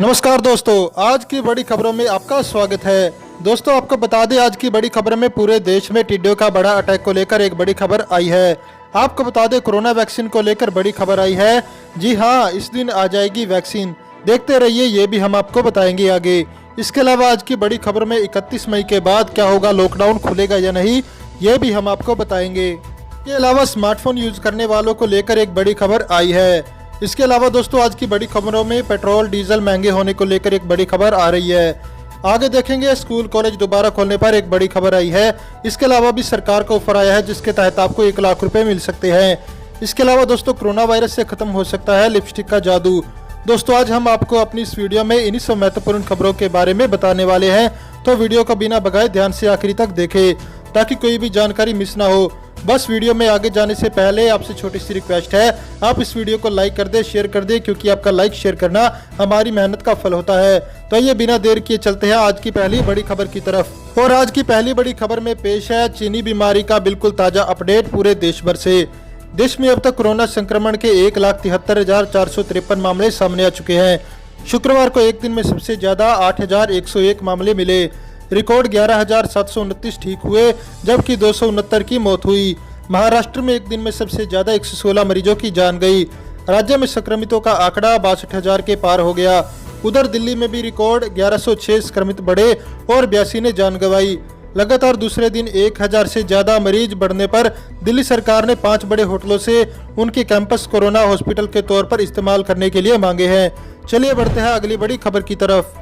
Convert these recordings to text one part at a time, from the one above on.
नमस्कार दोस्तों, आज की बड़ी खबरों में आपका स्वागत है। दोस्तों, आपको बता दें आज की बड़ी खबर में पूरे देश में टिड्डियों का बड़ा अटैक को लेकर एक बड़ी खबर आई है। आपको बता दें कोरोना वैक्सीन को लेकर बड़ी खबर आई है। जी हां, इस दिन आ जाएगी वैक्सीन। देखते रहिए, ये भी हम आपको बताएंगे आगे। इसके अलावा आज की बड़ी खबर में 31 मई के बाद क्या होगा, लॉकडाउन खुलेगा या नहीं, ये भी हम आपको बताएंगे। इसके अलावा स्मार्टफोन यूज करने वालों को लेकर एक बड़ी खबर आई है। इसके अलावा दोस्तों, आज की बड़ी खबरों में पेट्रोल डीजल महंगे होने को लेकर एक बड़ी खबर आ रही है। आगे देखेंगे, स्कूल कॉलेज दोबारा खोलने पर एक बड़ी खबर आई है। इसके अलावा भी सरकार का ऑफर आया है जिसके तहत आपको 1 लाख रुपए मिल सकते हैं। इसके अलावा दोस्तों, कोरोना वायरस से खत्म हो सकता है लिपस्टिक का जादू। दोस्तों, आज हम आपको अपनी इस वीडियो में इन्हीं सब महत्वपूर्ण खबरों के बारे में बताने वाले हैं, तो वीडियो को बिना भगाए ध्यान से आखिरी तक देखें ताकि कोई भी जानकारी मिस ना हो। बस वीडियो में आगे जाने से पहले आपसे छोटी सी रिक्वेस्ट है, आप इस वीडियो को लाइक कर दे, शेयर कर दे, क्योंकि आपका लाइक शेयर करना हमारी मेहनत का फल होता है। तो ये बिना देर किए चलते हैं आज की पहली बड़ी खबर की तरफ। और आज की पहली बड़ी खबर में पेश है चीनी बीमारी का बिल्कुल ताजा अपडेट पूरे देश भर से। देश में अब तक कोरोना संक्रमण के 1,73,453 मामले सामने आ चुके हैं। शुक्रवार को एक दिन में सबसे ज्यादा 8,101 मामले मिले। रिकॉर्ड 11,729 ठीक हुए, जबकि 269 की मौत हुई। महाराष्ट्र में एक दिन में सबसे ज्यादा 116 मरीजों की जान गई। राज्य में संक्रमितों का आंकड़ा 62,000 के पार हो गया। उधर दिल्ली में भी रिकॉर्ड 1106 संक्रमित बढ़े और 82 ने जान गंवाई। लगातार दूसरे दिन 1,000 से ज्यादा मरीज बढ़ने पर दिल्ली सरकार ने 5 बड़े होटलों से उनके कैंपस कोरोना हॉस्पिटल के तौर पर इस्तेमाल करने के लिए मांगे हैं। चलिए बढ़ते हैं अगली बड़ी खबर की तरफ।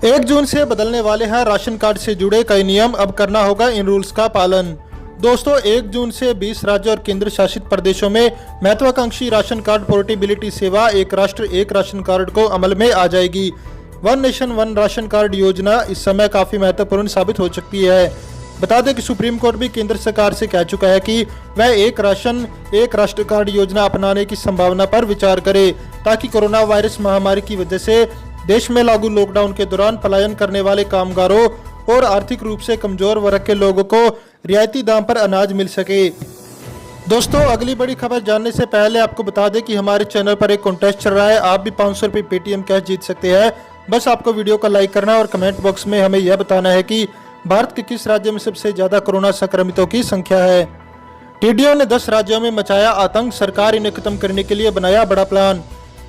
1 जून से बदलने वाले हैं राशन कार्ड से जुड़े कई नियम, अब करना होगा इन रूल्स का पालन। दोस्तों, 1 जून से 20 राज्यों और केंद्र शासित प्रदेशों में महत्वाकांक्षी राशन कार्ड पोर्टेबिलिटी सेवा एक राष्ट्र एक राशन कार्ड को अमल में आ जाएगी। One nation one ration card योजना इस समय काफी महत्वपूर्ण साबित हो सकती है। बता दें कि सुप्रीम कोर्ट भी केंद्र सरकार से कह चुका है कि वह एक राशन एक राष्ट्र कार्ड योजना अपनाने की संभावना पर विचार करे, ताकि कोरोना वायरस महामारी की वजह से देश में लागू लॉकडाउन के दौरान पलायन करने वाले कामगारों और आर्थिक रूप से कमजोर वर्ग के लोगों को रियायती दाम पर अनाज मिल सके। दोस्तों, अगली बड़ी खबर जानने से पहले आपको बता दें कि हमारे चैनल पर एक कॉन्टेस्ट चल रहा है। आप भी 500 रुपये पेटीएम कैश जीत सकते हैं। बस आपको वीडियो को लाइक करना और कमेंट बॉक्स में हमें यह बताना है कि भारत के किस राज्य में सबसे ज्यादा कोरोना संक्रमितों की संख्या है। टिड्डियों ने 10 राज्यों में मचाया आतंक, सरकार इन्हें खत्म करने के लिए बनाया बड़ा प्लान।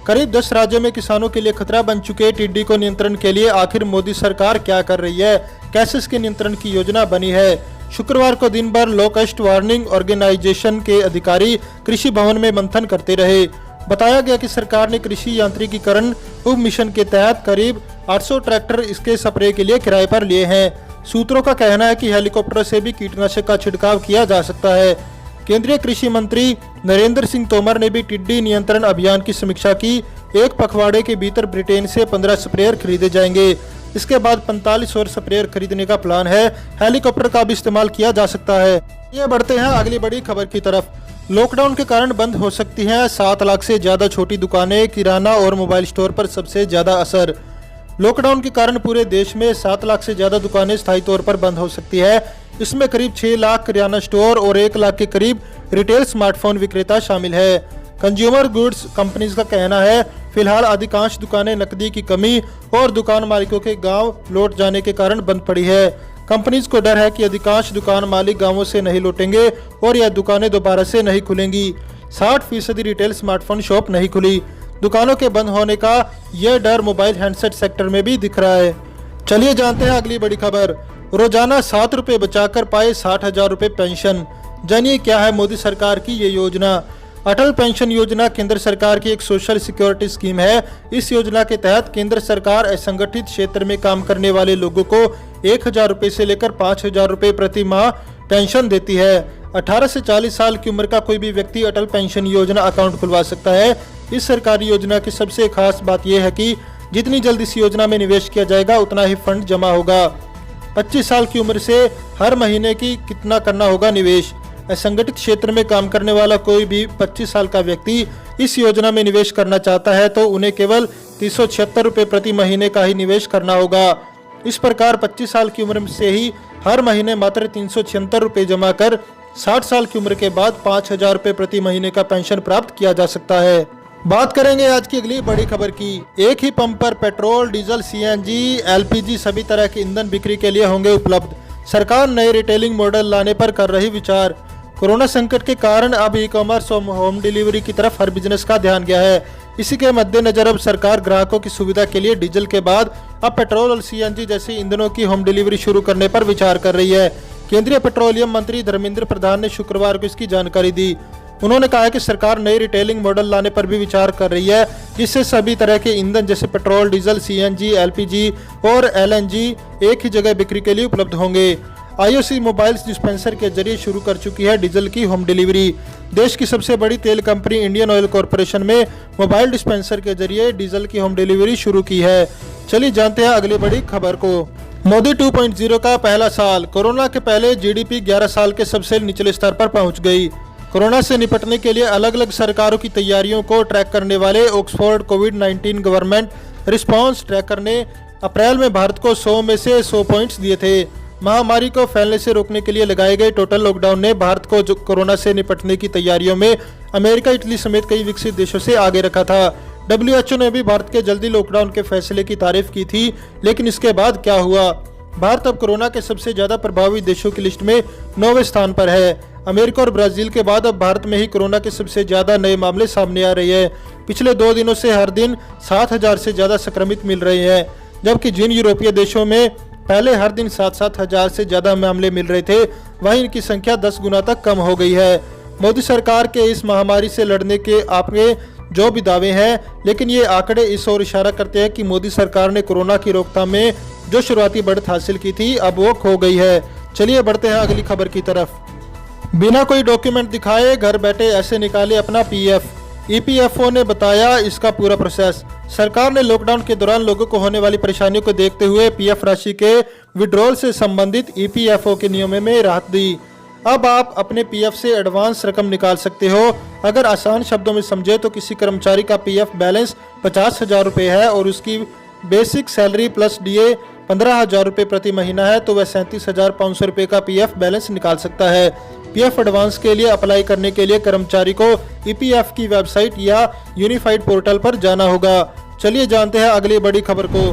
करीब 10 राज्यों में किसानों के लिए खतरा बन चुके टिड्डी को नियंत्रण के लिए आखिर मोदी सरकार क्या कर रही है, कैसे इसके नियंत्रण की योजना बनी है। शुक्रवार को दिन भर लोकस्ट वार्निंग ऑर्गेनाइजेशन के अधिकारी कृषि भवन में मंथन करते रहे। बताया गया कि सरकार ने कृषि यांत्रिकीकरण उप मिशन के तहत करीब 800 ट्रैक्टर इसके स्प्रे के लिए किराए पर लिए हैं। सूत्रों का कहना है कि हेलीकॉप्टर से भी कीटनाशक का छिड़काव किया जा सकता है। केंद्रीय कृषि मंत्री नरेंद्र सिंह तोमर ने भी टिड्डी नियंत्रण अभियान की समीक्षा की। एक पखवाड़े के भीतर ब्रिटेन से 15 स्प्रेयर खरीदे जाएंगे। इसके बाद 45 और स्प्रेयर खरीदने का प्लान है। हेलीकॉप्टर का भी इस्तेमाल किया जा सकता है। ये बढ़ते हैं अगली बड़ी खबर की तरफ। लॉकडाउन के कारण बंद हो सकती हैं 7 लाख से ज्यादा छोटी दुकानें, किराना और मोबाइल स्टोर पर सबसे ज्यादा असर। लॉकडाउन के कारण पूरे देश में 7 लाख से ज्यादा दुकानें स्थायी तौर पर बंद हो सकती है। इसमें करीब 6 लाख किराना स्टोर और 1 लाख के करीब रिटेल स्मार्टफोन विक्रेता शामिल है। कंज्यूमर गुड्स कंपनीज का कहना है फिलहाल अधिकांश दुकानें नकदी की कमी और दुकान मालिकों के गांव लौट जाने के कारण बंद पड़ी है। कंपनीज को डर है कि अधिकांश दुकान मालिक गांवों से नहीं लौटेंगे और यह दुकानें दोबारा से नहीं खुलेंगी। 60% रिटेल स्मार्टफोन शॉप नहीं खुली। दुकानों के बंद होने का यह डर मोबाइल हैंडसेट सेक्टर में भी दिख रहा है। चलिए जानते हैं अगली बड़ी खबर। रोजाना 7 रुपये बचाकर पाए 60,000 रुपये पेंशन। जानिए क्या है मोदी सरकार की ये योजना। अटल पेंशन योजना केंद्र सरकार की एक सोशल सिक्योरिटी स्कीम है। इस योजना के तहत केंद्र सरकार असंगठित क्षेत्र में काम करने वाले लोगों को 1,000 रुपये से लेकर 5,000 रुपये प्रति माह पेंशन देती है। 18 से 40 साल की उम्र का कोई भी व्यक्ति अटल पेंशन योजना अकाउंट खुलवा सकता है। इस सरकारी योजना की सबसे खास बात यह है कि जितनी जल्द इस योजना में निवेश किया जाएगा उतना ही फंड जमा होगा। 25 साल की उम्र से हर महीने की कितना करना होगा निवेश। असंगठित क्षेत्र में काम करने वाला कोई भी 25 साल का व्यक्ति इस योजना में निवेश करना चाहता है तो उन्हें केवल 376 रुपये प्रति महीने का ही निवेश करना होगा। इस प्रकार 25 साल की उम्र से ही हर महीने मात्र 376 रुपये जमा कर 60 साल की उम्र के बाद 5,000 रुपये प्रति महीने का पेंशन प्राप्त किया जा सकता है। बात करेंगे आज की अगली बड़ी खबर की। एक ही पंप पर पेट्रोल, डीजल, सीएनजी, एलपीजी सभी तरह के ईंधन बिक्री के लिए होंगे उपलब्ध। सरकार नए रिटेलिंग मॉडल लाने पर कर रही विचार। कोरोना संकट के कारण अब ई कॉमर्स और होम डिलीवरी की तरफ हर बिजनेस का ध्यान गया है। इसी के मद्देनजर अब सरकार ग्राहकों की सुविधा के लिए डीजल के बाद अब पेट्रोल और सीएनजी जैसे ईंधनों की होम डिलीवरी शुरू करने पर विचार कर रही है। केंद्रीय पेट्रोलियम मंत्री धर्मेंद्र प्रधान ने शुक्रवार को इसकी जानकारी दी। उन्होंने कहा कि सरकार नई रिटेलिंग मॉडल लाने पर भी विचार कर रही है, जिससे सभी तरह के ईंधन जैसे पेट्रोल, डीजल, सीएनजी, एलपीजी और एलएनजी एक ही जगह बिक्री के लिए उपलब्ध होंगे। आईओसी मोबाइल्स डिस्पेंसर के जरिए शुरू कर चुकी है डीजल की होम डिलीवरी। देश की सबसे बड़ी तेल कंपनी इंडियन ऑयल कॉरपोरेशन में मोबाइल डिस्पेंसर के जरिए डीजल की होम डिलीवरी शुरू की है। चलिए जानते हैं अगली बड़ी खबर को। मोदी 2.0 का पहला साल। कोरोना के पहले जीडीपी 11 साल के सबसे निचले स्तर पर पहुंच गई। कोरोना से निपटने के लिए अलग अलग सरकारों की तैयारियों को ट्रैक करने वाले ऑक्सफोर्ड कोविड-19 गवर्नमेंट रिस्पांस ट्रैकर ने अप्रैल में भारत को 100 में से 100 पॉइंट्स दिए थे। महामारी को फैलने से रोकने के लिए लगाए गए टोटल लॉकडाउन ने भारत को कोरोना से निपटने की तैयारियों में अमेरिका, इटली समेत कई विकसित देशों से आगे रखा था। WHO ने भी भारत के जल्दी लॉकडाउन के फैसले की तारीफ की थी, लेकिन इसके बाद क्या हुआ? भारत अब कोरोना के सबसे ज्यादा प्रभावित देशों की लिस्ट में 9वें स्थान पर है। अमेरिका और ब्राजील के बाद अब भारत में ही कोरोना के सबसे ज्यादा नए मामले सामने आ रहे हैं। पिछले 2 दिनों से हर दिन 7,000 से ज्यादा संक्रमित मिल रहे हैं, जबकि जिन यूरोपीय देशों में पहले हर दिन 7-7 हजार से ज्यादा मामले मिल रहे थे, वहीं इनकी संख्या 10 गुना तक कम हो गई है। मोदी सरकार के इस महामारी से लड़ने के आपके जो भी दावे हैं, लेकिन ये आंकड़े इस ओर इशारा करते हैं कि मोदी सरकार ने कोरोना की रोकथाम में जो शुरुआती बढ़त हासिल की थी, अब वो खो गई है। चलिए बढ़ते हैं अगली खबर की तरफ। बिना कोई डॉक्यूमेंट दिखाए घर बैठे ऐसे निकाले अपना पीएफ। ईपीएफओ ने बताया इसका पूरा प्रोसेस। सरकार ने लॉकडाउन के दौरान लोगों को होने वाली परेशानियों को देखते हुए पीएफ राशि के विड्रॉल से संबंधित ईपीएफओ के नियमों में राहत दी। अब आप अपने पीएफ से एडवांस रकम निकाल सकते हो। अगर आसान शब्दों में समझे तो किसी कर्मचारी का पीएफ बैलेंस 50,000 रुपये है और उसकी बेसिक सैलरी प्लस डीए 15,000 रुपये प्रति महीना है, तो वह 37,500 रुपये का पीएफ बैलेंस निकाल सकता है। पीएफ एडवांस के लिए अप्लाई करने के लिए कर्मचारी को ईपीएफ की वेबसाइट या यूनिफाइड पोर्टल पर जाना होगा। चलिए जानते हैं अगली बड़ी खबर को।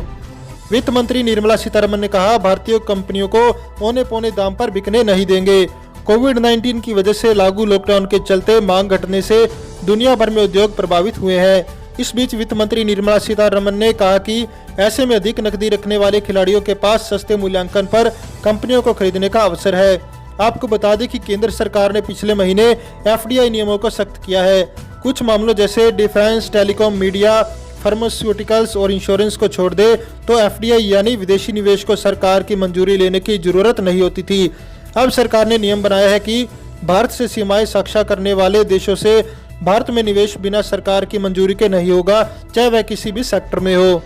वित्त मंत्री निर्मला सीतारमण ने कहा, भारतीय कंपनियों को औने पौने दाम पर बिकने नहीं देंगे। कोविड-19 की वजह से लागू लॉकडाउन के चलते मांग घटने से दुनिया भर में उद्योग प्रभावित हुए हैं। इस बीच वित्त मंत्री निर्मला सीतारमण ने कहा कि ऐसे में अधिक नकदी रखने वाले खिलाड़ियों के पास सस्ते मूल्यांकन पर कंपनियों को खरीदने का अवसर है। आपको बता दें कि केंद्र सरकार ने पिछले महीने एफडीआई नियमों को सख्त किया है। कुछ मामलों जैसे डिफेंस, टेलीकॉम, मीडिया, फार्मास्यूटिकल्स और इंश्योरेंस को छोड़ दे तो एफडीआई यानी विदेशी निवेश को सरकार की मंजूरी लेने की जरूरत नहीं होती थी। अब सरकार ने नियम बनाया है कि भारत से सीमाएं साझा करने वाले देशों से भारत में निवेश बिना सरकार की मंजूरी के नहीं होगा, चाहे वह किसी भी सेक्टर में हो।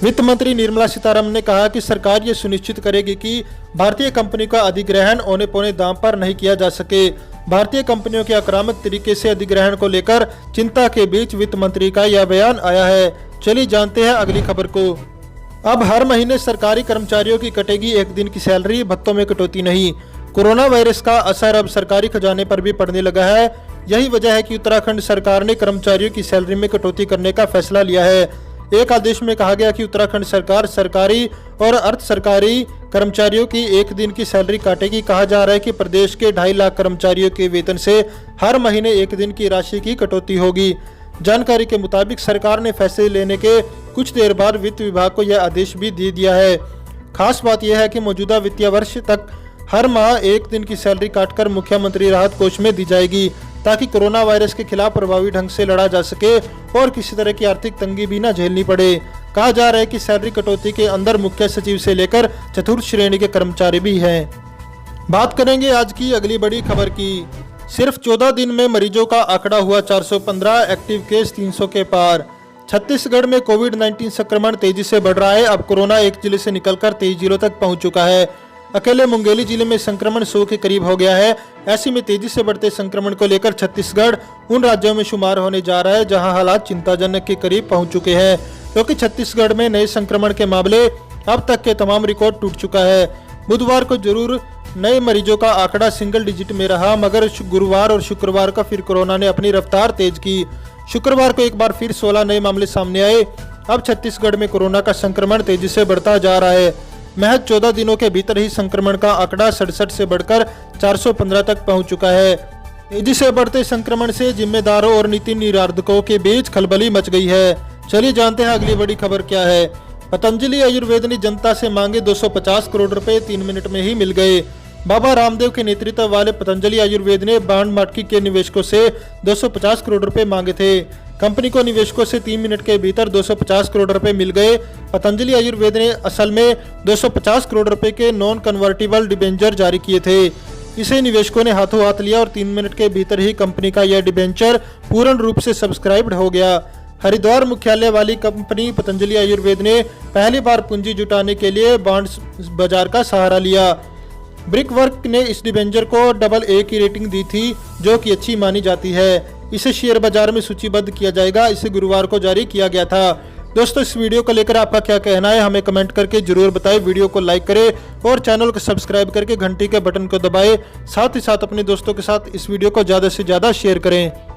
वित्त मंत्री निर्मला सीतारमण ने कहा कि सरकार ये सुनिश्चित करेगी कि भारतीय कंपनी का अधिग्रहण औने पौने दाम पर नहीं किया जा सके। भारतीय कंपनियों के आक्रामक तरीके से अधिग्रहण को लेकर चिंता के बीच वित्त मंत्री का यह बयान आया है। चलिए जानते हैं अगली खबर को। अब हर महीने सरकारी कर्मचारियों की कटेगी 1 दिन की सैलरी, भत्तों में कटौती नहीं। कोरोना वायरस का असर अब सरकारी खजाने पर भी पड़ने लगा है। यही वजह है कि उत्तराखंड सरकार ने कर्मचारियों की सैलरी में कटौती करने का फैसला लिया है। एक आदेश में कहा गया कि उत्तराखंड सरकार सरकारी और अर्ध सरकारी कर्मचारियों की 1 दिन की सैलरी काटेगी। कहा जा रहा है कि प्रदेश के 2.5 लाख कर्मचारियों के वेतन से हर महीने 1 दिन की राशि की कटौती होगी। जानकारी के मुताबिक सरकार ने फैसले लेने के कुछ देर बाद वित्त विभाग को यह आदेश भी दे दिया है। खास बात यह है कि मौजूदा वित्तीय वर्ष तक हर माह 1 दिन की सैलरी काटकर मुख्यमंत्री राहत कोष में दी जाएगी, ताकि कोरोना वायरस के खिलाफ प्रभावी ढंग से लड़ा जा सके और किसी तरह की आर्थिक तंगी भी न झेलनी पड़े। कहा जा रहा है कि सैलरी कटौती के अंदर मुख्य सचिव से लेकर चतुर्थ श्रेणी के कर्मचारी भी हैं। बात करेंगे आज की अगली बड़ी खबर की। सिर्फ 14 दिन में मरीजों का आंकड़ा हुआ 415, एक्टिव केस 300 के पार। छत्तीसगढ़ में कोविड-19 संक्रमण तेजी से बढ़ रहा है। अब कोरोना एक जिले से निकलकर 23 जिलों तक पहुंच चुका है। अकेले मुंगेली जिले में संक्रमण 100 के करीब हो गया है। ऐसे में तेजी से बढ़ते संक्रमण को लेकर छत्तीसगढ़ उन राज्यों में शुमार होने जा रहा है जहां हालात चिंताजनक के करीब पहुंच चुके हैं, क्योंकि छत्तीसगढ़ में नए संक्रमण के मामले अब तक के तमाम रिकॉर्ड टूट चुका है। बुधवार को जरूर नए मरीजों का आंकड़ा सिंगल डिजिट में रहा, मगर गुरुवार और शुक्रवार को फिर कोरोना ने अपनी रफ्तार तेज की। शुक्रवार को एक बार फिर 16 नए मामले सामने आए। अब छत्तीसगढ़ में कोरोना का संक्रमण तेजी से बढ़ता जा रहा है। महज 14 दिनों के भीतर ही संक्रमण का आंकड़ा 67 से बढ़कर 415 तक पहुंच चुका है। तेजी से बढ़ते संक्रमण से जिम्मेदारों और नीति निर्धारकों के बीच खलबली मच गई है। चलिए जानते हैं अगली बड़ी खबर क्या है। पतंजलि आयुर्वेद ने जनता से मांगे 250 करोड़ रुपए 3 मिनट में ही मिल गए। बाबा रामदेव के नेतृत्व वाले पतंजलि आयुर्वेद ने बांड मार्केट के निवेशकों से 250 करोड़ रुपए मांगे थे। कंपनी को निवेशकों से 3 मिनट के भीतर 250 करोड़ रुपए मिल गए। पतंजलि आयुर्वेद ने असल में 250 करोड़ रुपए के नॉन कन्वर्टिबल डिबेंचर जारी किए थे। इसे निवेशकों ने हाथों हाथ लिया और 3 मिनट के भीतर ही कंपनी का यह डिबेंचर पूर्ण रूप से सब्सक्राइब्ड हो गया। हरिद्वार मुख्यालय वाली कंपनी पतंजलि आयुर्वेद ने पहली बार पूंजी जुटाने के लिए बॉन्ड बाजार का सहारा लिया। ब्रिकवर्क ने इस डिबेंचर को AA की रेटिंग दी थी, जो कि अच्छी मानी जाती है। इसे शेयर बाजार में सूचीबद्ध किया जाएगा। इसे गुरुवार को जारी किया गया था। दोस्तों, इस वीडियो को लेकर आपका क्या कहना है हमें कमेंट करके जरूर बताएं। वीडियो को लाइक करें और चैनल को सब्सक्राइब करके घंटी के बटन को दबाएं। साथ ही साथ अपने दोस्तों के साथ इस वीडियो को ज़्यादा से ज़्यादा शेयर करें।